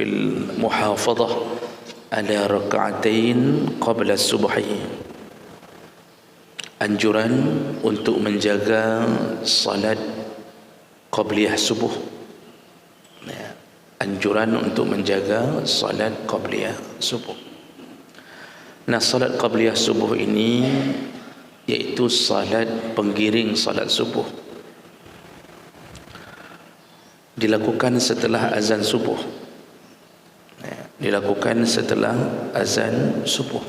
fil muhafadhah ala raka'atain qabla subuhi. Anjuran untuk menjaga salat qabliyah subuh. Anjuran untuk menjaga salat qabliyah subuh. Nah, salat qabliyah subuh ini iaitu salat penggiring salat subuh, dilakukan setelah azan subuh. Dilakukan setelah azan subuh,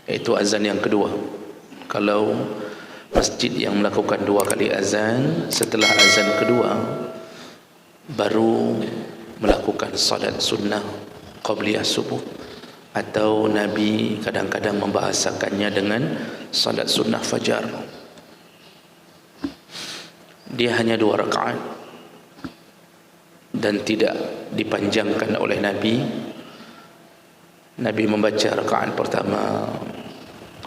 iaitu azan yang kedua. Kalau masjid yang melakukan 2 kali azan, setelah azan kedua baru melakukan salat sunnah qabliyah subuh, atau Nabi kadang-kadang membahasakannya dengan salat sunnah fajar. Dia hanya 2 rakaat dan tidak dipanjangkan oleh Nabi. Nabi membaca rakaat pertama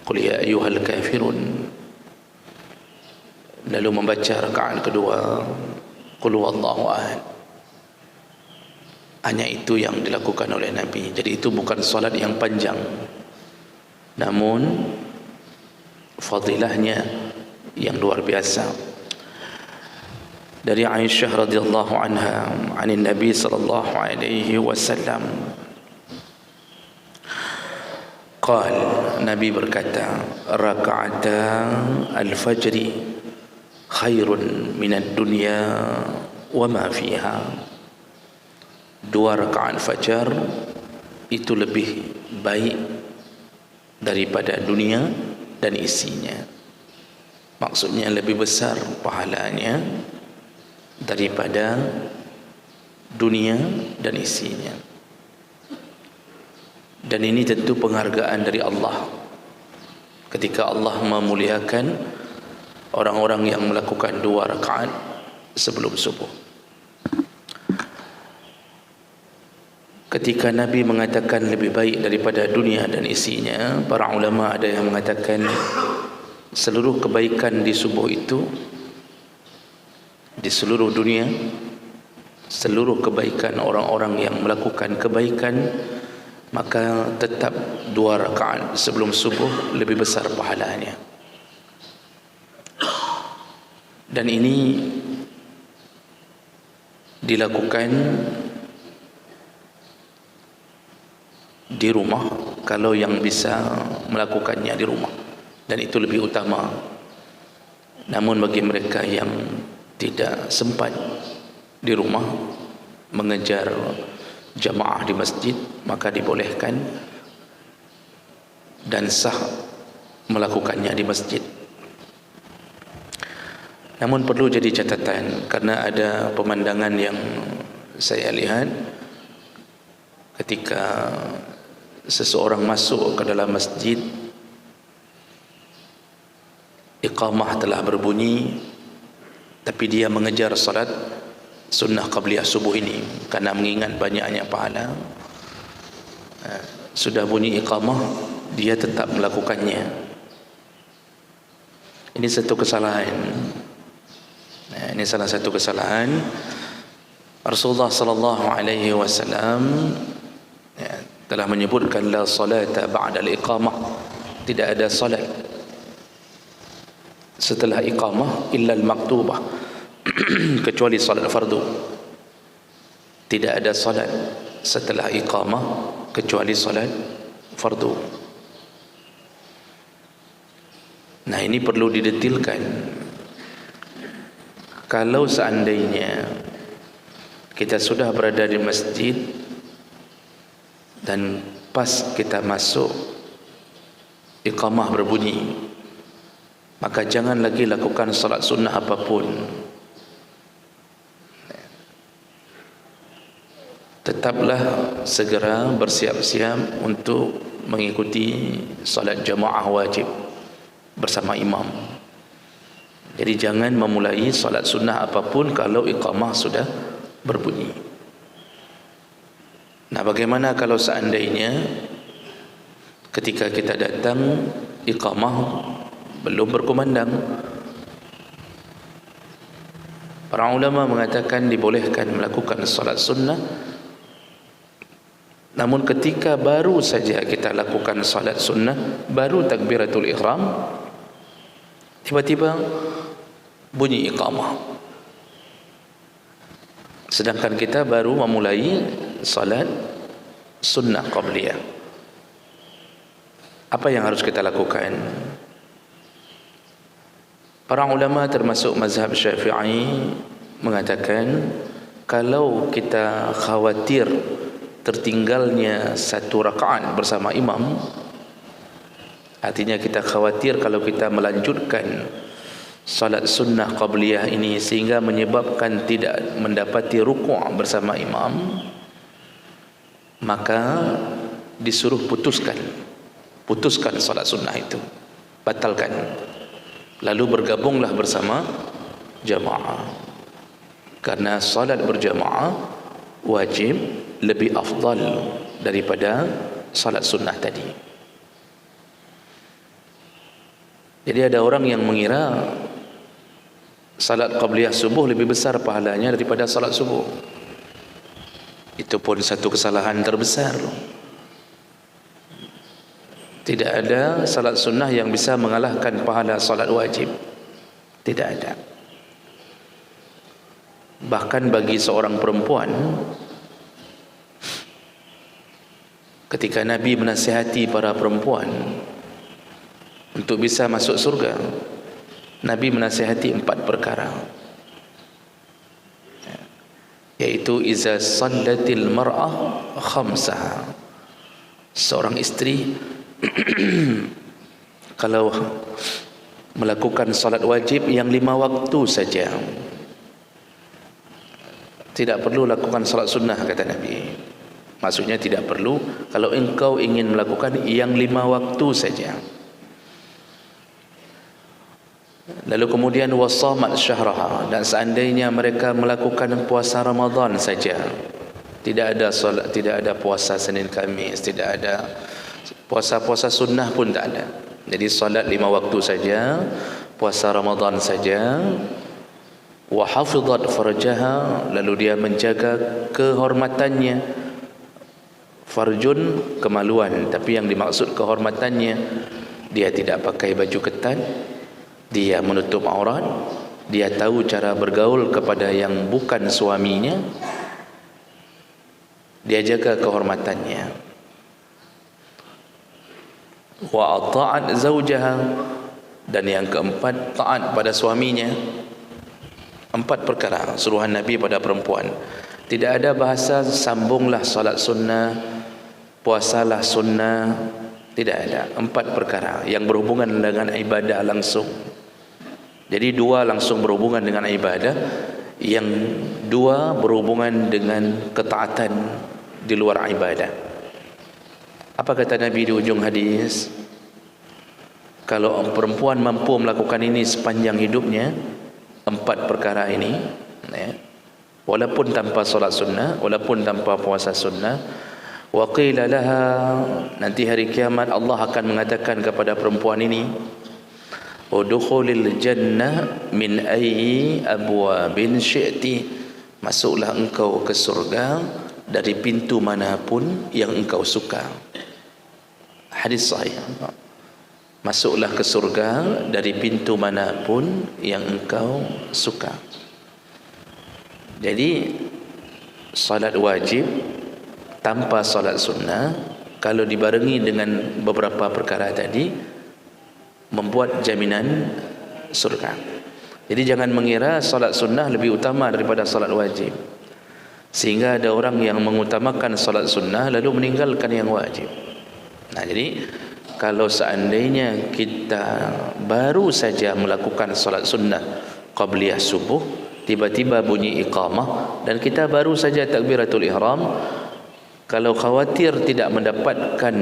Qul ya ayyuhal kafirun, lalu membaca rakaat kedua Qul huwallahu ahad. Hanya itu yang dilakukan oleh Nabi. Jadi itu bukan salat yang panjang, namun fadilahnya yang luar biasa. Dari Aisyah radhiyallahu anha, anin Nabi sallallahu alaihi wasallam, qal, Nabi berkata, raka'ata al-fajri khairun minad dunya wa ma fiha. 2 rakaat fajar itu lebih baik daripada dunia dan isinya. Maksudnya lebih besar pahalanya daripada dunia dan isinya. Dan ini tentu penghargaan dari Allah ketika Allah memuliakan orang-orang yang melakukan 2 rakaat sebelum subuh. Ketika Nabi mengatakan lebih baik daripada dunia dan isinya, para ulama ada yang mengatakan seluruh kebaikan di subuh itu, di seluruh dunia, seluruh kebaikan orang-orang yang melakukan kebaikan, maka tetap 2 rakaat sebelum subuh lebih besar pahalanya. Dan ini dilakukan di rumah, kalau yang bisa melakukannya di rumah, dan itu lebih utama. Namun bagi mereka yang tidak sempat di rumah mengejar jamaah di masjid, maka dibolehkan dan sah melakukannya di masjid. Namun perlu jadi catatan, karena ada pemandangan yang saya lihat ketika seseorang masuk ke dalam masjid, iqamah telah berbunyi, tapi dia mengejar salat sunnah qabliyah subuh ini karena mengingat banyaknya pahala. Sudah bunyi iqamah, dia tetap melakukannya. Ini satu kesalahan. Ini salah satu kesalahan. Rasulullah sallallahu alaihi wasallam telah menyebutkan la salata ba'da al-iqamah, tidak ada salat setelah iqamah illa al-maktubah, kecuali salat fardu. Tidak ada salat setelah iqamah kecuali salat fardu. Nah, ini perlu didetilkan. Kalau seandainya kita sudah berada di masjid dan pas kita masuk iqamah berbunyi, maka jangan lagi lakukan salat sunnah apapun. Tetaplah segera bersiap-siap untuk mengikuti salat jamaah wajib bersama imam. Jadi jangan memulai salat sunnah apapun kalau iqamah sudah berbunyi. Nah, bagaimana kalau seandainya ketika kita datang iqamah belum berkumandang? Para ulama mengatakan dibolehkan melakukan salat sunnah Namun ketika baru saja kita lakukan salat sunnah, baru takbiratul ihram, tiba-tiba bunyi iqamah, sedangkan kita baru memulai salat sunnah qabliyah. Apa yang harus kita lakukan? Para ulama termasuk mazhab Syafi'i mengatakan, kalau kita khawatir tertinggalnya satu rakaat bersama imam, artinya kita khawatir kalau kita melanjutkan salat sunnah qabliyah ini sehingga menyebabkan tidak mendapati rukuk bersama imam, maka disuruh putuskan salat sunnah itu, batalkan, lalu bergabunglah bersama jamaah. Karena salat berjamaah wajib lebih afdal daripada salat sunnah tadi. Jadi ada orang yang mengira salat qabliyah subuh lebih besar pahalanya daripada salat subuh. Itu pun satu kesalahan terbesar. Tidak ada salat sunnah yang bisa mengalahkan pahala salat wajib. Tidak ada. Bahkan bagi seorang perempuan, ketika Nabi menasihati para perempuan untuk bisa masuk surga, Nabi menasihati 4 perkara, yaitu iza sallatil mar'ah khamsaha. Seorang istri kalau melakukan salat wajib yang 5 waktu saja, tidak perlu lakukan salat sunnah, kata Nabi. Maksudnya tidak perlu kalau engkau ingin melakukan yang 5 waktu saja. Lalu kemudian wasamat syahraha, dan seandainya mereka melakukan puasa Ramadan saja, tidak ada solat, tidak ada puasa Senin Khamis, tidak ada puasa-puasa sunnah pun tak ada. Jadi solat 5 waktu saja, puasa Ramadan saja. Wa hafizat farjaha, lalu dia menjaga kehormatannya. Farjun kemaluan, tapi yang dimaksud kehormatannya, dia tidak pakai baju ketat, dia menutup aurat, dia tahu cara bergaul kepada yang bukan suaminya, dia jaga kehormatannya. Wa ata'at zawjaha, dan yang keempat, taat pada suaminya. 4 perkara suruhan Nabi pada perempuan. Tidak ada bahasa sambunglah salat sunnah, puasalah sunnah, tidak ada. 4 perkara yang berhubungan dengan ibadah langsung. Jadi 2 langsung berhubungan dengan ibadah, yang 2 berhubungan dengan ketaatan di luar ibadah. Apa kata Nabi di ujung hadis? Kalau perempuan mampu melakukan ini sepanjang hidupnya, 4 perkara ini, ya, walaupun tanpa solat sunnah, walaupun tanpa puasa sunnah, wa qila laha, nanti hari kiamat Allah akan mengatakan kepada perempuan ini, udkhulil jannah min ayyi abwabin syi'ti, masuklah engkau ke surga dari pintu manapun yang engkau suka. Hadis sahih. Masuklah ke surga dari pintu manapun yang engkau suka. Jadi salat wajib tanpa salat sunnah, kalau dibarengi dengan beberapa perkara tadi, membuat jaminan surga. Jadi jangan mengira salat sunnah lebih utama daripada salat wajib, sehingga ada orang yang mengutamakan salat sunnah lalu meninggalkan yang wajib. Nah, jadi kalau seandainya kita baru saja melakukan salat sunnah qabliyah subuh, tiba-tiba bunyi iqamah dan kita baru saja takbiratul ihram, kalau khawatir tidak mendapatkan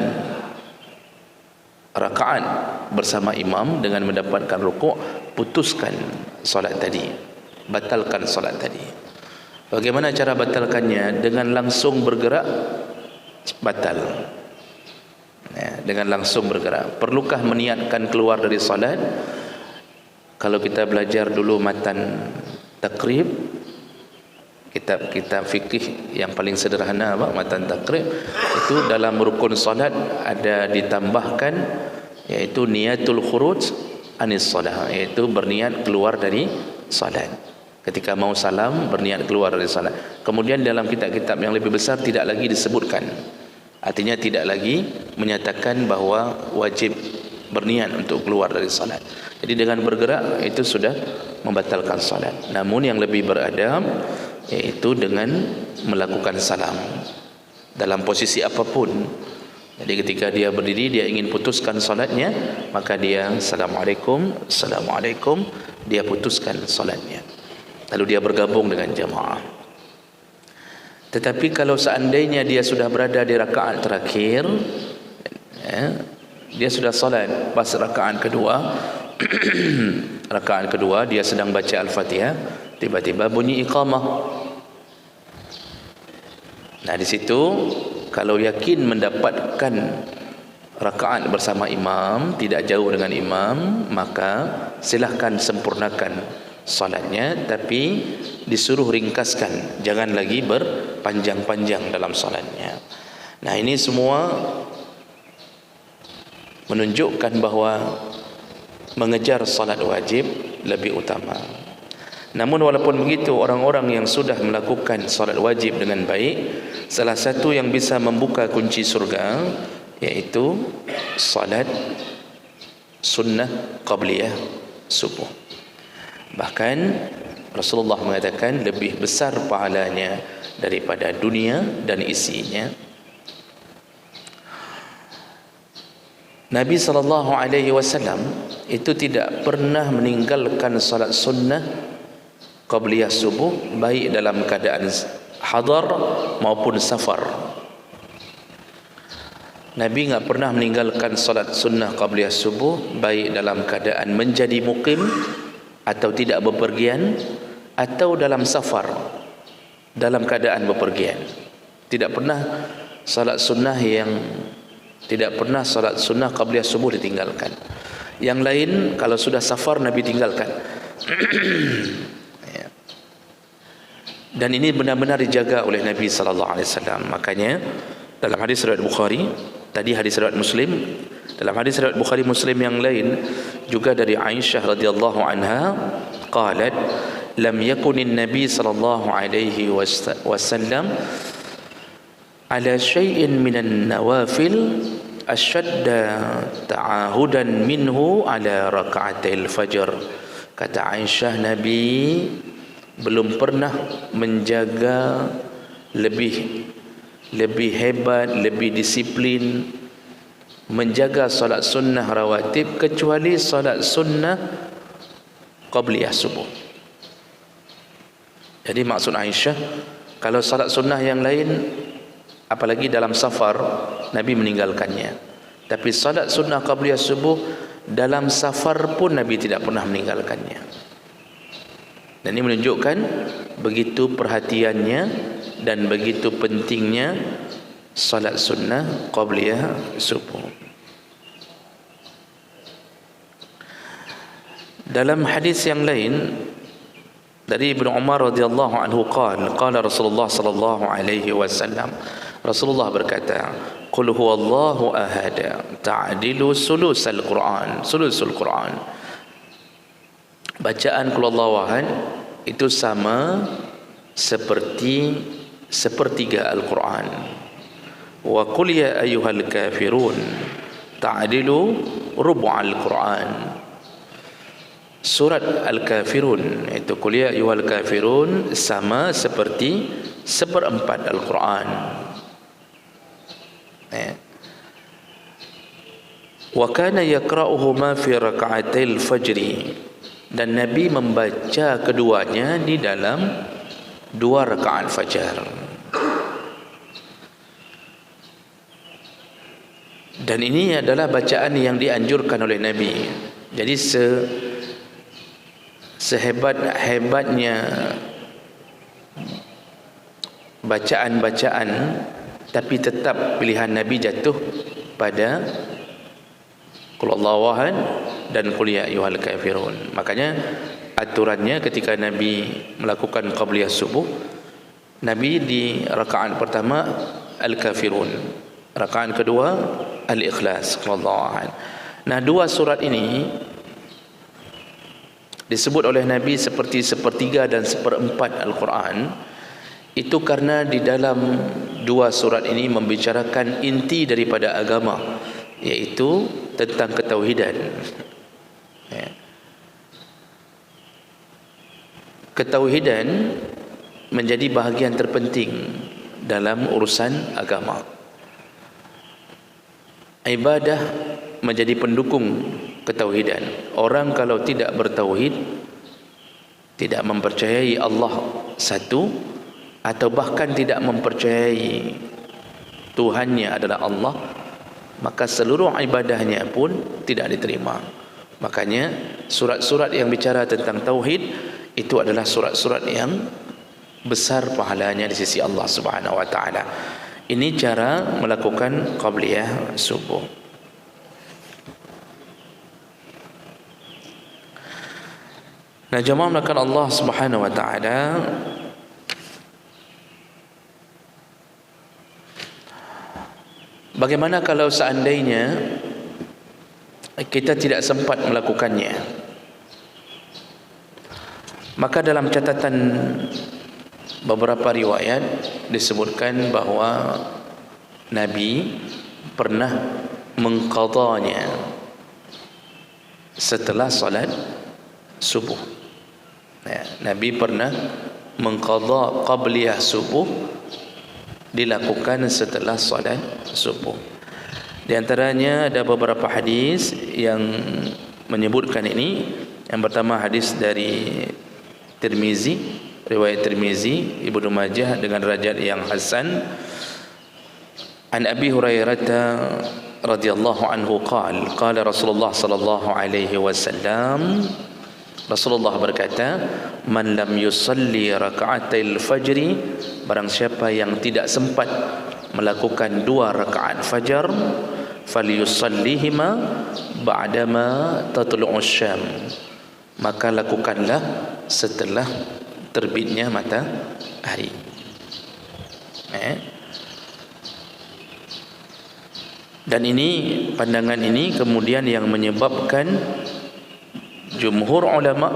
rakaat bersama imam dengan mendapatkan rukuk, putuskan salat tadi, batalkan salat tadi. Bagaimana cara batalkannya? Dengan langsung bergerak, batal. Ya, dengan langsung bergerak. Perlukah meniatkan keluar dari salat? Kalau kita belajar dulu matan takrib, kitab-kitab fikih yang paling sederhana matan takrib itu dalam rukun solat ada ditambahkan iaitu niatul khuruj anis solat, iaitu berniat keluar dari solat. Ketika mau salam berniat keluar dari solat. Kemudian dalam kitab-kitab yang lebih besar tidak lagi disebutkan, artinya tidak lagi menyatakan bahawa wajib berniat untuk keluar dari solat. Jadi dengan bergerak itu sudah membatalkan solat. Namun yang lebih beradab iaitu dengan melakukan salam dalam posisi apapun. Jadi ketika dia berdiri, dia ingin putuskan solatnya, maka dia Assalamualaikum, Assalamualaikum, dia putuskan solatnya, lalu dia bergabung dengan jamaah. Tetapi kalau seandainya dia sudah berada di rakaat terakhir, dia sudah solat pas rakaat kedua rakaat kedua dia sedang baca Al-Fatihah, tiba-tiba bunyi iqamah. Nah di situ kalau yakin mendapatkan rakaat bersama imam, tidak jauh dengan imam, maka silahkan sempurnakan salatnya, tapi disuruh ringkaskan, jangan lagi berpanjang-panjang dalam salatnya. Nah ini semua menunjukkan bahawa mengejar salat wajib lebih utama. Namun walaupun begitu, orang-orang yang sudah melakukan salat wajib dengan baik, salah satu yang bisa membuka kunci surga yaitu salat sunnah qabliyah subuh. Bahkan Rasulullah mengatakan lebih besar pahalanya daripada dunia dan isinya. Nabi SAW itu tidak pernah meninggalkan salat sunnah qabliyah subuh, baik dalam keadaan hadar maupun safar. Nabi enggak pernah meninggalkan salat sunnah qabliyah subuh, baik dalam keadaan menjadi mukim atau tidak bepergian, atau dalam safar, dalam keadaan bepergian. Tidak pernah salat sunnah qabliyah subuh ditinggalkan. Yang lain kalau sudah safar Nabi tinggalkan. Dan ini benar-benar dijaga oleh Nabi sallallahu alaihi wasallam. Makanya dalam hadis riwayat Bukhari, tadi hadis riwayat Muslim, dalam hadis riwayat Bukhari Muslim yang lain juga dari Aisyah radhiyallahu anha, qalat lam yakunin nabi sallallahu alaihi wasallam ala syai'in minan nawafil ashadda ta'ahudan minhu ala raka'atil fajr. Kata Aisyah, Nabi belum pernah menjaga lebih hebat, lebih disiplin menjaga salat sunnah rawatib kecuali salat sunnah qabliyah subuh. Jadi maksud Aisyah, kalau salat sunnah yang lain apalagi dalam safar Nabi meninggalkannya, tapi salat sunnah qabliyah subuh dalam safar pun Nabi tidak pernah meninggalkannya. Dan ini menunjukkan begitu perhatiannya dan begitu pentingnya salat sunnah qabliyah subuh. Dalam hadis yang lain dari Ibnu Umar radhiyallahu anhu qala Rasulullah sallallahu alaihi wasallam, Rasulullah berkata, qul huwallahu ahad ta'dilu sulusul Quran, sulusul Quran. Bacaan qul huwallahu ahad itu sama seperti sepertiga Al-Quran. Wa qul ya ayyuhal kafirun ta'dilu rubu'al Quran. Surat Al-Kafirun, itu qul ya ayyuhal kafirun, sama seperti seperempat Al-Quran. Wa kana yaqra'uhuma fi raka'atil fajri, dan Nabi membaca keduanya di dalam 2 rakaat fajar. Dan ini adalah bacaan yang dianjurkan oleh Nabi. Jadi sehebat-hebatnya bacaan-bacaan, tapi tetap pilihan Nabi jatuh pada qul huwallahu ahad dan qul ya ayyuhal kafirun. Makanya aturannya ketika Nabi melakukan qabliyah subuh, Nabi di rakaat pertama Al-Kafirun, rakaat kedua Al-Ikhlas. Wallahu a'lam. Nah, dua surat ini disebut oleh Nabi seperti sepertiga dan seperempat Al-Quran. Itu karena di dalam dua surat ini membicarakan inti daripada agama, yaitu tentang ketauhidan. Ketauhidan menjadi bahagian terpenting dalam urusan agama. Ibadah menjadi pendukung ketauhidan. Orang kalau tidak bertauhid, tidak mempercayai Allah satu, atau bahkan tidak mempercayai Tuhannya adalah Allah, maka seluruh ibadahnya pun tidak diterima. Makanya surat-surat yang bicara tentang tauhid itu adalah surat-surat yang besar pahalanya di sisi Allah Subhanahu wa taala. Ini cara melakukan qabliyah subuh. Nah, jemaah melakukan Allah Subhanahu wa taala, bagaimana kalau seandainya kita tidak sempat melakukannya? Maka dalam catatan beberapa riwayat disebutkan bahawa Nabi pernah mengqadanya setelah salat subuh. Nabi pernah mengqadha qabliyah subuh, dilakukan setelah salat subuh. Di antaranya ada beberapa hadis yang menyebutkan ini. Yang pertama hadis dari Tirmizi, riwayat Tirmizi, Ibnu Majah dengan derajat yang hasan. An Abi Hurairah radhiyallahu anhu qala Rasulullah sallallahu alaihi wasallam, Rasulullah berkata, man lam yusalli raka'atil fajri, barang siapa yang tidak sempat melakukan dua rakaat fajar, falyusallihima ba'dama tatlu'us syam, maka lakukanlah setelah terbitnya matahari. Dan ini, pandangan ini kemudian yang menyebabkan jumhur ulama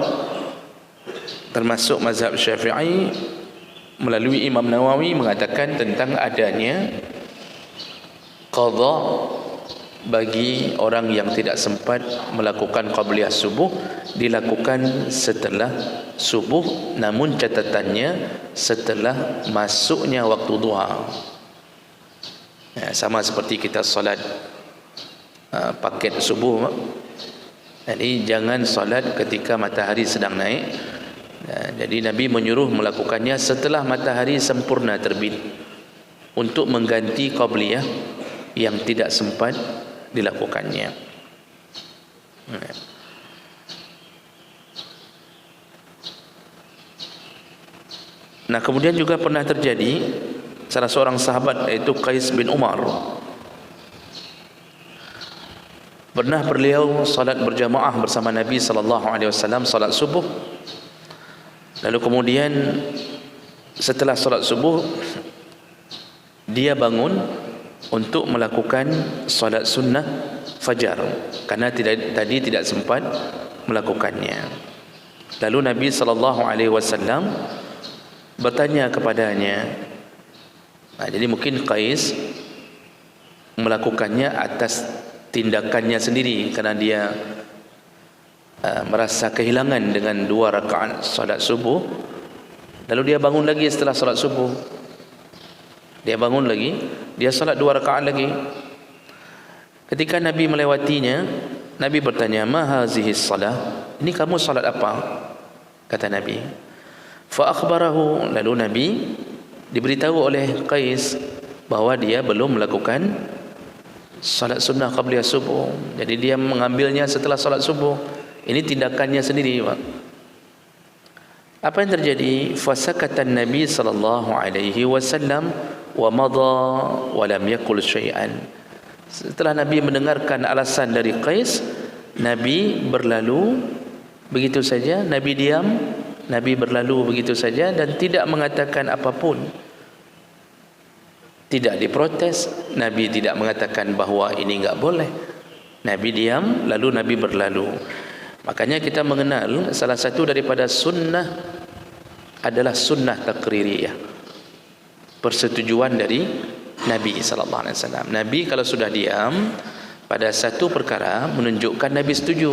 termasuk mazhab Syafi'i melalui Imam Nawawi mengatakan tentang adanya qadha bagi orang yang tidak sempat melakukan qabliyah subuh, dilakukan setelah subuh, namun catatannya setelah masuknya waktu duha. Sama seperti kita salat paket subuh. Jadi jangan salat ketika matahari sedang naik. Jadi Nabi menyuruh melakukannya setelah matahari sempurna terbit, untuk mengganti qabliyah yang tidak sempat dilakukannya. Nah, kemudian juga pernah terjadi salah seorang sahabat, yaitu Qais bin Umar, pernah beliau salat berjamaah bersama Nabi sallallahu alaihi wasallam, salat subuh. Lalu kemudian setelah salat subuh dia bangun untuk melakukan salat sunnah fajar, karena tadi tidak sempat melakukannya. Lalu Nabi sallallahu alaihi wasallam bertanya kepadanya. Jadi mungkin Qais melakukannya atas tindakannya sendiri, karena dia merasa kehilangan dengan dua rakaat salat subuh. Lalu dia bangun lagi setelah salat subuh. Dia bangun lagi, dia salat dua rakaat lagi. Ketika Nabi melewatinya, Nabi bertanya, "Ma hazihi salah?" Ini kamu salat apa? Kata Nabi. Fa akhbarahu, lalu Nabi diberitahu oleh Qais bahawa dia belum melakukan salat sunnah qabliyah subuh. Jadi dia mengambilnya setelah salat subuh. Ini tindakannya sendiri, Pak. Apa yang terjadi? Fasakatan Nabi sallallahu alaihi wasallam wa madha wa lam yaqul syai'an. Setelah Nabi mendengarkan alasan dari Qais, Nabi berlalu begitu saja. Nabi diam, Nabi berlalu begitu saja dan tidak mengatakan apapun. Tidak diprotes, Nabi tidak mengatakan bahawa ini enggak boleh. Nabi diam, lalu Nabi berlalu. Makanya kita mengenal salah satu daripada sunnah adalah sunnah takririyah, persetujuan dari Nabi sallallahu alaihi wasallam. Nabi kalau sudah diam pada satu perkara menunjukkan Nabi setuju.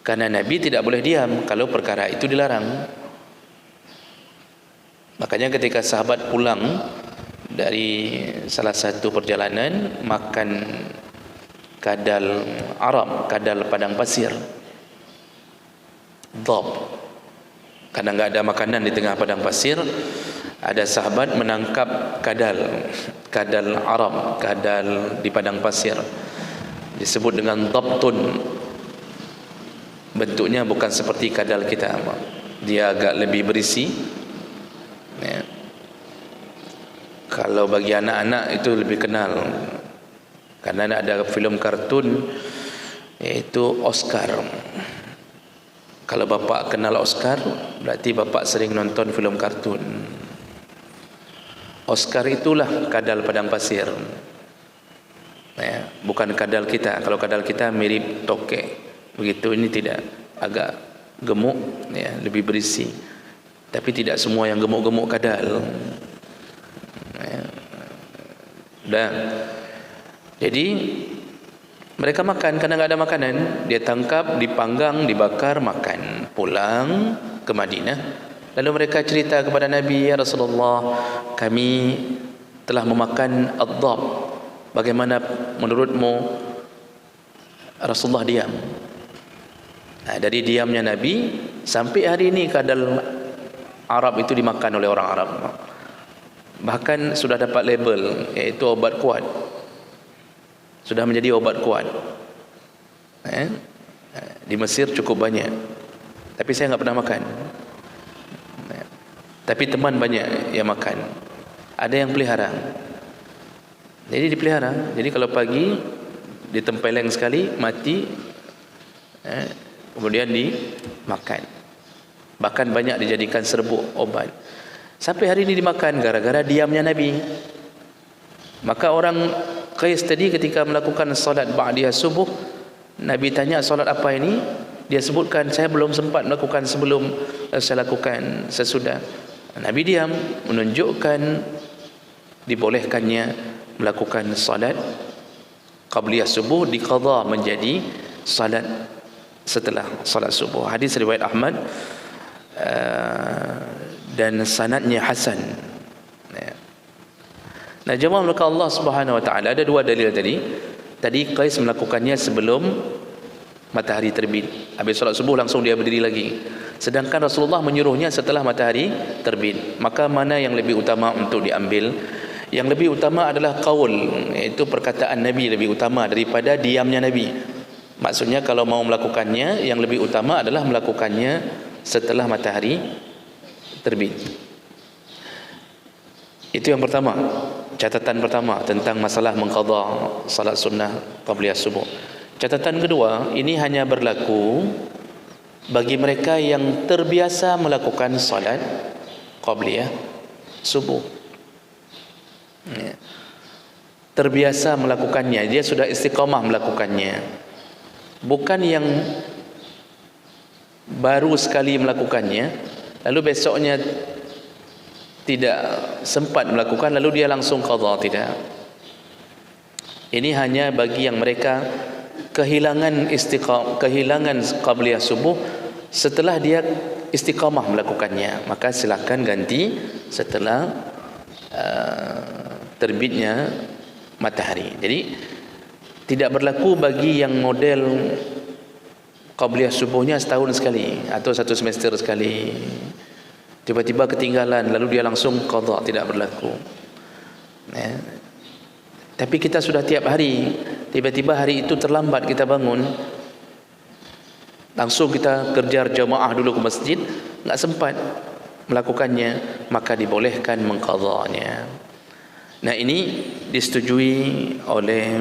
Karena Nabi tidak boleh diam kalau perkara itu dilarang. Makanya ketika sahabat pulang dari salah satu perjalanan makan kadal Arab, kadal padang pasir, dhab, karena enggak ada makanan di tengah padang pasir, ada sahabat menangkap kadal Arab, kadal di padang pasir, disebut dengan dhabtun. Bentuknya bukan seperti kadal kita, dia agak lebih berisi ya. Kalau bagi anak-anak itu lebih kenal, karena ada filem kartun yaitu Oscar. Kalau bapak kenal Oscar, berarti bapak sering nonton filem kartun. Oscar itulah kadal padang pasir ya, bukan kadal kita. Kalau kadal kita mirip tokek begitu, ini tidak, agak gemuk ya, lebih berisi. Tapi tidak semua yang gemuk-gemuk kadal ya. Jadi mereka makan karena enggak ada makanan, dia tangkap, dipanggang, dibakar, makan. Pulang ke Madinah, lalu mereka cerita kepada Nabi, ya Rasulullah, kami telah memakan ad-dhab. Bagaimana menurutmu? Rasulullah diam. Nah, dari diamnya Nabi sampai hari ini kadal Arab itu dimakan oleh orang Arab. Bahkan sudah dapat label, iaitu obat kuat. Sudah menjadi obat kuat. Di Mesir cukup banyak, tapi saya enggak pernah makan. Tapi teman banyak yang makan. Ada yang pelihara. Jadi dipelihara. Jadi kalau pagi ditempeleng sekali, mati, kemudian dimakan. Bahkan banyak dijadikan serbuk obat. Sampai hari ini dimakan gara-gara diamnya Nabi. Maka orang Qais tadi ketika melakukan salat ba'diyah subuh, Nabi tanya, salat apa ini? Dia sebutkan, saya belum sempat melakukan sebelum, saya lakukan sesudah. Nabi diam, menunjukkan dibolehkannya melakukan salat qabliyah subuh diqadha menjadi salat setelah salat subuh. Hadis riwayat Ahmad dan sanadnya hasan. Nah, jemaah maka Allah Subhanahu wa taala, ada dua dalil tadi. Tadi Qais melakukannya sebelum matahari terbit. Habis solat subuh langsung dia berdiri lagi. Sedangkan Rasulullah menyuruhnya setelah matahari terbit. Maka mana yang lebih utama untuk diambil? Yang lebih utama adalah qaul, iaitu perkataan Nabi lebih utama daripada diamnya Nabi. Maksudnya kalau mau melakukannya, yang lebih utama adalah melakukannya setelah matahari terbit. Itu yang pertama, catatan pertama tentang masalah mengqadha salat sunnah qabliyah subuh. Catatan kedua, ini hanya berlaku bagi mereka yang terbiasa melakukan salat qabliyah subuh. Terbiasa melakukannya, dia sudah istiqamah melakukannya. Bukan yang baru sekali melakukannya, lalu besoknya tidak sempat melakukan, lalu dia langsung qadha. Tidak. Ini hanya bagi yang mereka kehilangan qabliyah subuh setelah dia istiqamah melakukannya, maka silakan ganti setelah terbitnya matahari. Jadi tidak berlaku bagi yang model qabliyah subuhnya setahun sekali atau satu semester sekali, tiba-tiba ketinggalan lalu dia langsung qadha, tidak berlaku. Tapi kita sudah tiap hari, tiba-tiba hari itu terlambat kita bangun, langsung kita kejar jamaah dulu ke masjid, enggak sempat melakukannya, maka dibolehkan mengqadhanya. Nah, ini disetujui oleh,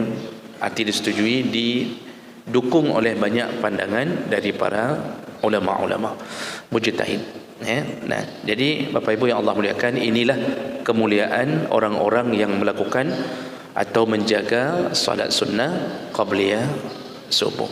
disetujui, didukung oleh banyak pandangan dari para ulama-ulama mujtahid. Nah, jadi Bapak Ibu yang Allah muliakan, inilah kemuliaan orang-orang yang melakukan atau menjaga salat sunnah qabliyah subuh.